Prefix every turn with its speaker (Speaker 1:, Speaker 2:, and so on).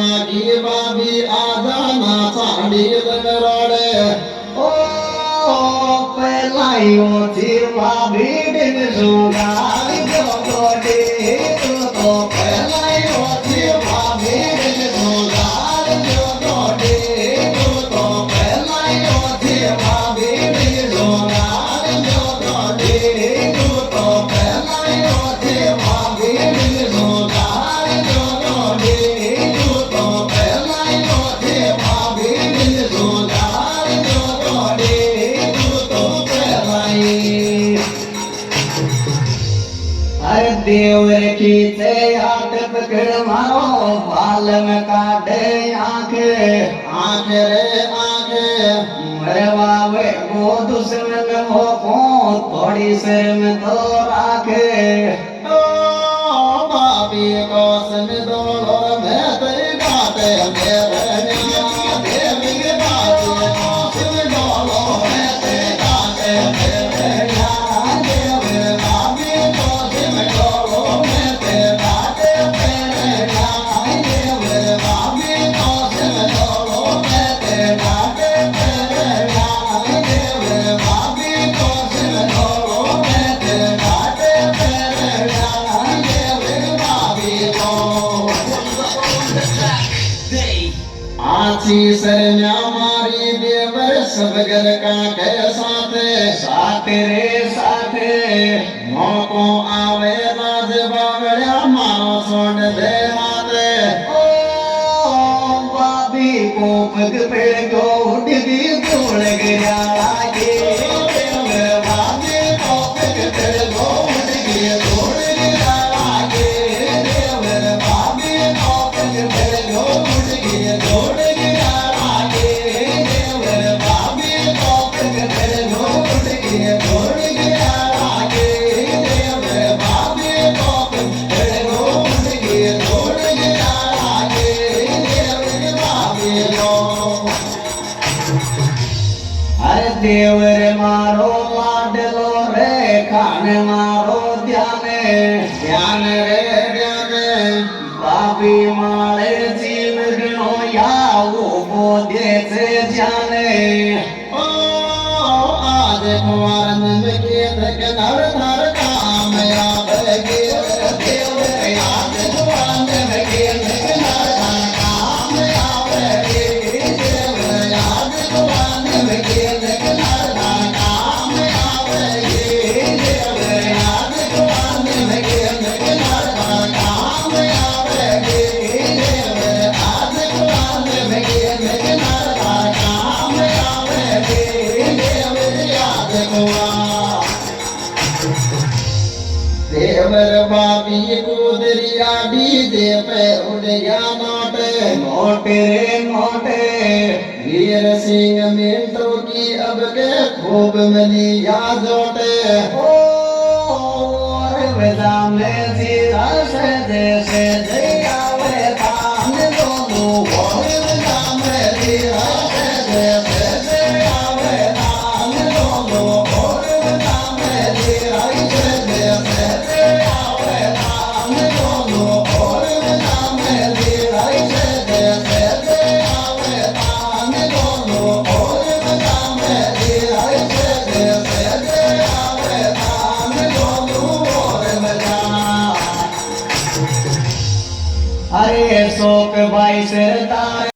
Speaker 1: मागी बाबी आजाना चांदी रोड़े
Speaker 2: ओ पहलायो थी बाबी दिन सुगार जो गोडे तो
Speaker 1: पहलायो थी बाबी दिन सुगार जो गोडे तो पहलायो थी बाबी दिन सुगार जो गोडे तो पहलायो थी बाबी दिन सुगार जो गोडे तो पहलायो थी बाबी दिन सुगार जो गोडे तो पहलाई
Speaker 2: हर देवर की से आट पकड़ मारो बाल में काटे आंख
Speaker 1: आंख रे आंख
Speaker 2: मरवा वे वो दुश्मन हो को थोड़ी सिर में तो राखे
Speaker 1: ओ बाबी को सन दोलो मैं तेरी बातें मेरे न्याय देवी बाबी को सन दोलो मैं तेरी बातें मेरे न्याय देवी बाबी को सन दोलो मैं तेरी बातें मेरे न्याय देवी बाबी को सन दोलो मैं तेरी बातें मेरे न्याय देवी बाबी को सन दोलो मैं तेरी बातें मेरे न्याय देवी बाबी को आची सरन्या मारी देवर सब घर का के साथ
Speaker 2: साथ रे साथ
Speaker 1: मौको आवे राज बावड़िया मारो छोड़ दे हाथ
Speaker 2: ओ बाबी को पग पे गो उड़गी तोड़ गया लागे
Speaker 1: बाबी को पिक कर गो उड़गी तोड़ गिरा लागे देवर बाबी को पिक कर गो उड़गी तोड़ गिरा लागे देवर बाबी को पिक कर गो उड़गी तोड़ गिरा लागे देवर बाबी को पिक कर गो उड़गी तोड़ गिरा लागे देवर बाबी को
Speaker 2: हर देवर मारो लाडलो रे खान मारो ध्यान
Speaker 1: ध्यान रे ध्यान
Speaker 2: बाबी मारे जीव गणो या वो बोधे से जाने
Speaker 1: ओ आज कुंवर नंद के तक नर नर काम आवेगे देवर आज कुंवर नंद के तक नर नर काम आवेगे देवर आज कुंवर नंद के तक नर नर काम आवेगे देवर आज कुंवर नंद के तक नर नर काम आवेगे देवर आज कुंवर नंद के तक नर नर काम आवेगे देवर आज कुंवर देवर बाबी कूदरिया डीजे पे उड़ गया नोट
Speaker 2: नोट रे नोट
Speaker 1: वीर सिंह मिंटू की अब के खूब मिली यादोट
Speaker 2: ओ वेदा में सीधा से जैसे जया वे तान दोनों
Speaker 1: और नाम दिया से जैसे जया वे नाम दोनों और नाम दिया से जैसे जया वे नाम दोनों और नाम दिया से जैसे जया वे नाम दोनों और नाम दिया से जैसे जया वे नाम दोनों और
Speaker 2: अरे शोक भाई सरदार